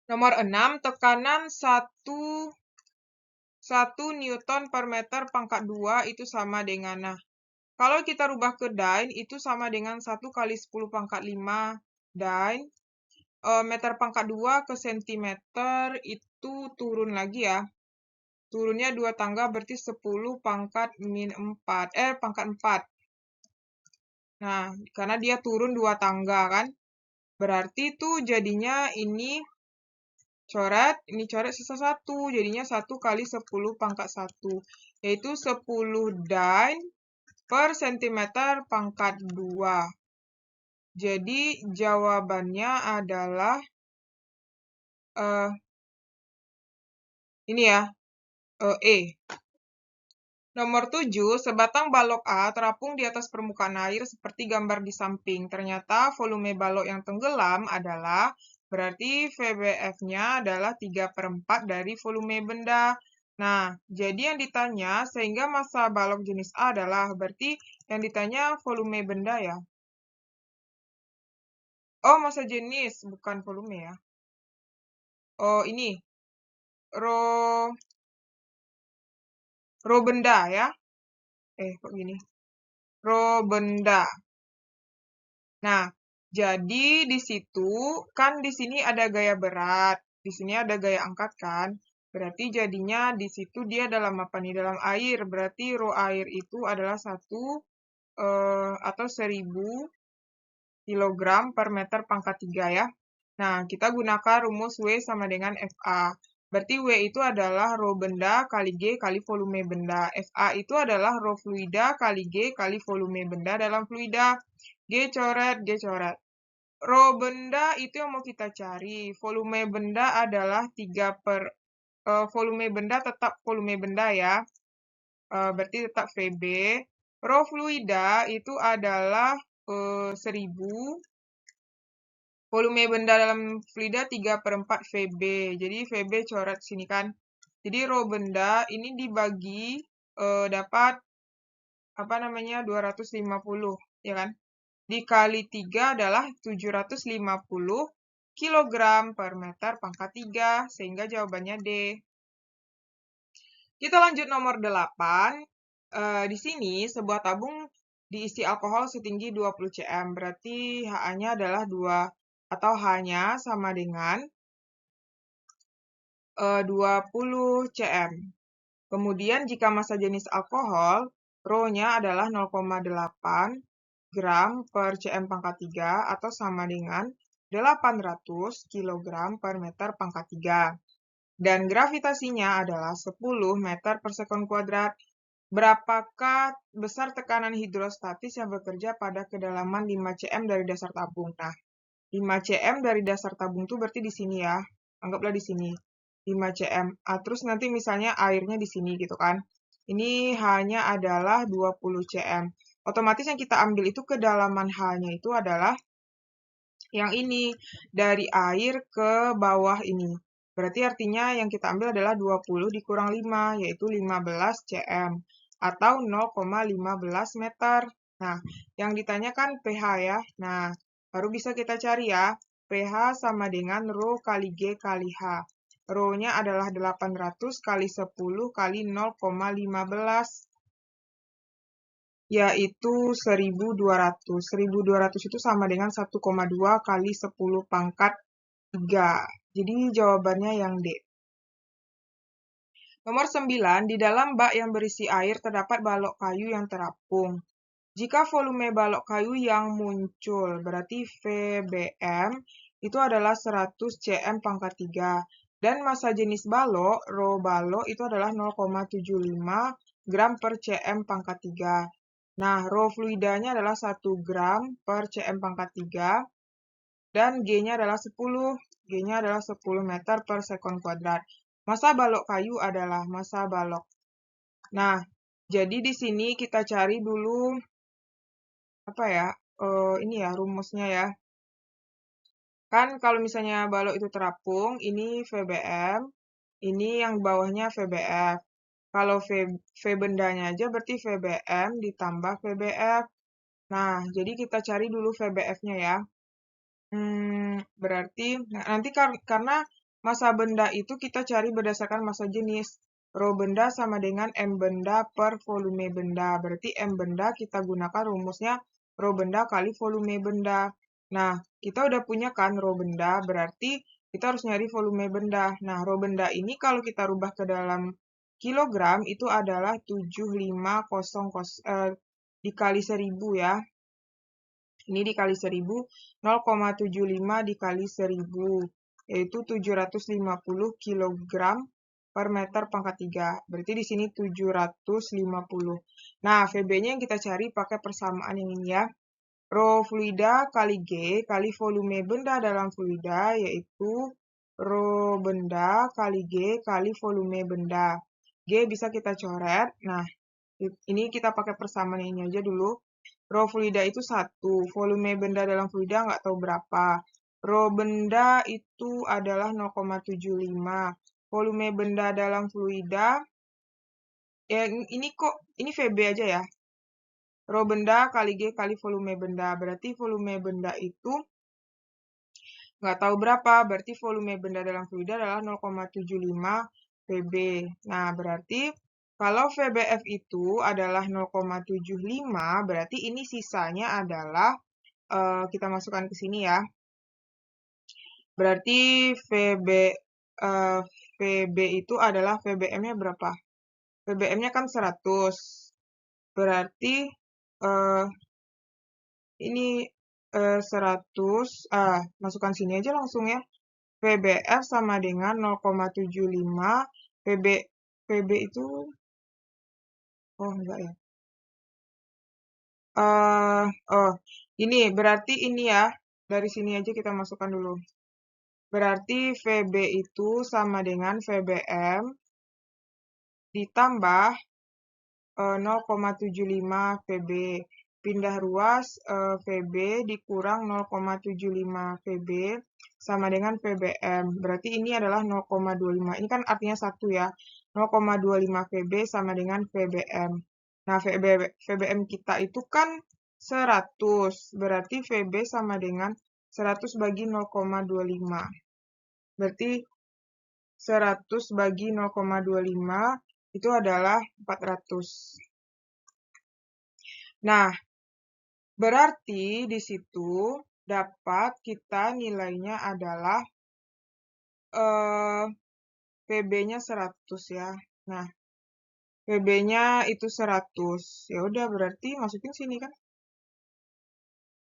Nomor 6, tekanan 1 Newton per meter pangkat 2 itu sama dengan, nah, kalau kita rubah ke Dyne, itu sama dengan 1 kali 10 pangkat 5 Dyne. Meter pangkat 2 ke sentimeter itu turun lagi ya. Turunnya 2 tangga berarti 10 pangkat min 4. Pangkat 4. Nah, karena dia turun 2 tangga kan. Berarti tuh jadinya ini coret sisa 1. Jadinya 1 kali 10 pangkat 1. Yaitu 10 Dyne per sentimeter pangkat 2. Jadi jawabannya adalah ini ya, E. Nomor 7, sebatang balok A terapung di atas permukaan air seperti gambar di samping. Ternyata volume balok yang tenggelam adalah, berarti VBF-nya adalah 3/4 dari volume benda. Nah, jadi yang ditanya, sehingga massa balok jenis A adalah, berarti yang ditanya volume benda ya. Oh, massa jenis, bukan volume ya. Oh, ini. Rho benda ya. Kok gini? Rho benda. Nah, jadi di situ kan di sini ada gaya berat, di sini ada gaya angkat kan. Berarti jadinya di situ dia dalam apa nih? Dalam air. Berarti rho air itu adalah 1 atau 1000 kg per meter pangkat 3 ya. Nah, kita gunakan rumus W sama dengan FA. Berarti W itu adalah rho benda kali G kali volume benda. FA itu adalah rho fluida kali G kali volume benda dalam fluida. G coret, G coret. Rho benda itu yang mau kita cari. Volume benda adalah volume benda tetap volume benda ya. Berarti tetap VB. Rho fluida itu adalah 1000. Volume benda dalam fluida 3/4 VB. Jadi VB coret sini kan. Jadi rho benda ini dibagi dapat apa namanya 250 ya kan. Dikali 3 adalah 750 kg per meter pangkat 3, sehingga jawabannya D. Kita lanjut nomor 8. Di sini sebuah tabung diisi alkohol setinggi 20 cm, berarti HA-nya adalah 2 atau H-nya sama dengan 20 cm. Kemudian jika massa jenis alkohol, Rho-nya adalah 0,8 gram per cm pangkat 3 atau sama dengan 800 kg per meter pangkat 3. Dan gravitasinya adalah 10 meter per sekon kuadrat. Berapakah besar tekanan hidrostatis yang bekerja pada kedalaman 5 cm dari dasar tabung? Nah, 5 cm dari dasar tabung itu berarti di sini ya. Anggaplah di sini. 5 cm. Terus nanti misalnya airnya di sini gitu kan. Ini H-nya adalah 20 cm. Otomatis yang kita ambil itu kedalaman H-nya itu adalah yang ini. Dari air ke bawah ini. Berarti artinya yang kita ambil adalah 20 dikurang 5, yaitu 15 cm. Atau 0,15 meter. Nah, yang ditanyakan pH ya. Nah, baru bisa kita cari ya. pH sama dengan Rho kali G kali H. Rho-nya adalah 800 kali 10 kali 0,15. Yaitu 1200. 1200 itu sama dengan 1,2 kali 10 pangkat 3. Jadi jawabannya yang D. Nomor 9, di dalam bak yang berisi air terdapat balok kayu yang terapung. Jika volume balok kayu yang muncul, berarti VBM, itu adalah 100 cm pangkat 3. Dan massa jenis balok, rho balok, itu adalah 0,75 gram per cm pangkat 3. Nah, rho fluidanya adalah 1 gram per cm pangkat 3. Dan G-nya adalah 10. G-nya adalah 10 meter per sekon kuadrat. Massa balok kayu adalah massa balok. Nah, jadi di sini kita cari dulu apa ya? Ini ya rumusnya ya. Kan kalau misalnya balok itu terapung, ini VBM, ini yang bawahnya VBF. Kalau V bendanya aja berarti VBM ditambah VBF. Nah, jadi kita cari dulu VBF-nya ya. Berarti nanti karena Massa benda itu kita cari berdasarkan massa jenis. Rho benda sama dengan M benda per volume benda. Berarti M benda kita gunakan rumusnya rho benda kali volume benda. Nah, kita udah punya kan rho benda, berarti kita harus nyari volume benda. Nah, rho benda ini kalau kita rubah ke dalam kilogram itu adalah 7500 dikali 1000 ya. Ini dikali 1000, 0,75 dikali 1000, yaitu 750 kg per meter pangkat 3. Berarti di sini 750. Nah, VB-nya yang kita cari pakai persamaan yang ini ya. Rho fluida kali G kali volume benda dalam fluida, yaitu rho benda kali G kali volume benda. G bisa kita coret. Nah, ini kita pakai persamaan ini aja dulu. Rho fluida itu 1, volume benda dalam fluida nggak tahu berapa. Rho benda itu adalah 0,75. Volume benda dalam fluida, ya ini VB aja ya. Rho benda kali G kali volume benda. Berarti volume benda itu nggak tahu berapa, berarti volume benda dalam fluida adalah 0,75 VB. Nah, berarti kalau VBF itu adalah 0,75, berarti ini sisanya adalah, kita masukkan ke sini ya. Berarti VB itu adalah VBM-nya berapa? VBM-nya kan 100. Berarti ini 100, masukkan sini aja langsung ya. VBF sama dengan 0,75 VB itu enggak ya. Ini berarti ini ya. Dari sini aja kita masukkan dulu. Berarti VB itu sama dengan VBM ditambah 0,75 VB. Pindah ruas VB dikurang 0,75 VB sama dengan VBM. Berarti ini adalah 0,25. Ini kan artinya 1 ya. 0,25 VB sama dengan VBM. Nah, VBM kita itu kan 100. Berarti VB sama dengan 100 bagi 0,25. Berarti 100 bagi 0,25 itu adalah 400. Nah, berarti di situ dapat kita nilainya adalah VB-nya 100 ya. Nah, VB-nya itu 100. Ya udah berarti masukin sini kan.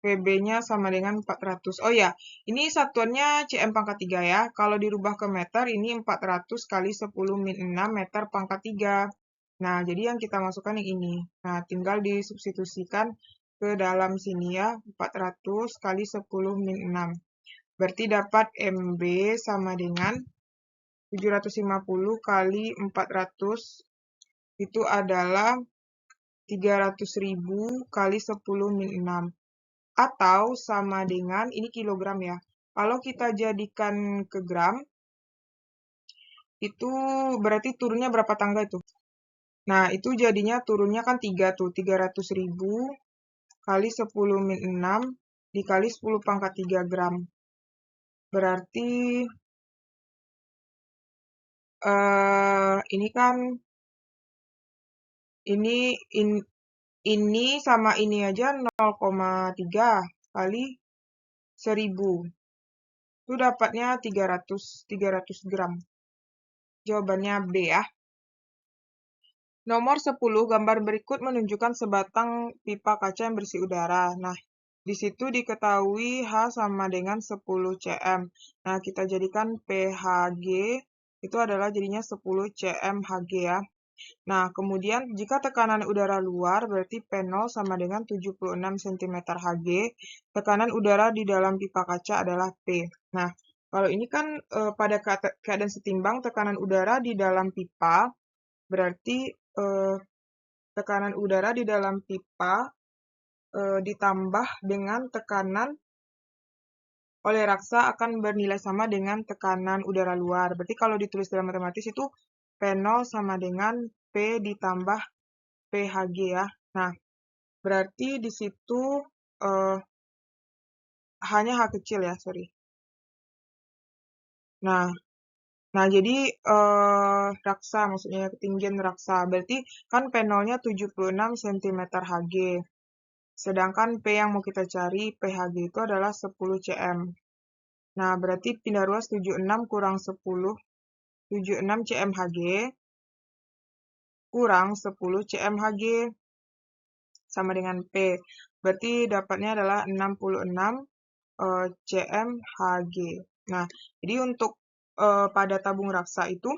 VB-nya sama dengan 400. Oh ya, ini satuannya cm pangkat 3 ya. Kalau dirubah ke meter, ini 400 kali 10 min 6 meter pangkat 3. Nah, jadi yang kita masukkan yang ini. Nah, tinggal disubstitusikan ke dalam sini ya. 400 kali 10 min 6. Berarti dapat MB sama dengan 750 kali 400 itu adalah 300.000 kali 10 min 6. Atau sama dengan, ini kilogram ya. Kalau kita jadikan ke gram, itu berarti turunnya berapa tangga itu? Nah, itu jadinya turunnya kan 3 tuh. 300.000 kali 10 min 6 dikali 10 pangkat 3 gram. Berarti ini kan ini sama ini aja 0,3 kali 1000. Itu dapatnya 300 gram. Jawabannya B ya. Nomor 10, gambar berikut menunjukkan sebatang pipa kaca yang berisi udara. Nah, di situ diketahui H sama dengan 10 cm. Nah, kita jadikan PHG itu adalah jadinya 10 cm Hg ya. Nah, kemudian jika tekanan udara luar berarti P0 sama dengan 76 cm Hg, tekanan udara di dalam pipa kaca adalah P. Nah, kalau ini kan pada keadaan setimbang tekanan udara di dalam pipa, berarti tekanan udara di dalam pipa ditambah dengan tekanan oleh raksa akan bernilai sama dengan tekanan udara luar. Berarti kalau ditulis dalam matematis itu P0 sama dengan P ditambah PHG ya. Nah, berarti di situ hanya H kecil ya, sorry. Nah, Nah, jadi raksa, maksudnya ketinggian raksa. Berarti kan P0-nya 76 cm Hg. Sedangkan P yang mau kita cari, PHG itu adalah 10 cm. Nah, berarti pindah ruas 76 kurang 10, 76 cm Hg kurang 10 cm Hg sama dengan P. Berarti dapatnya adalah 66 cm Hg. Nah, jadi untuk pada tabung raksa itu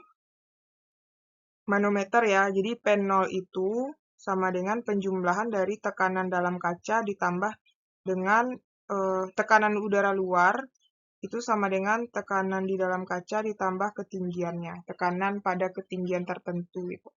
manometer ya, jadi P0 itu sama dengan penjumlahan dari tekanan dalam kaca ditambah dengan tekanan udara luar, itu sama dengan tekanan di dalam kaca ditambah ketinggiannya, tekanan pada ketinggian tertentu. Gitu.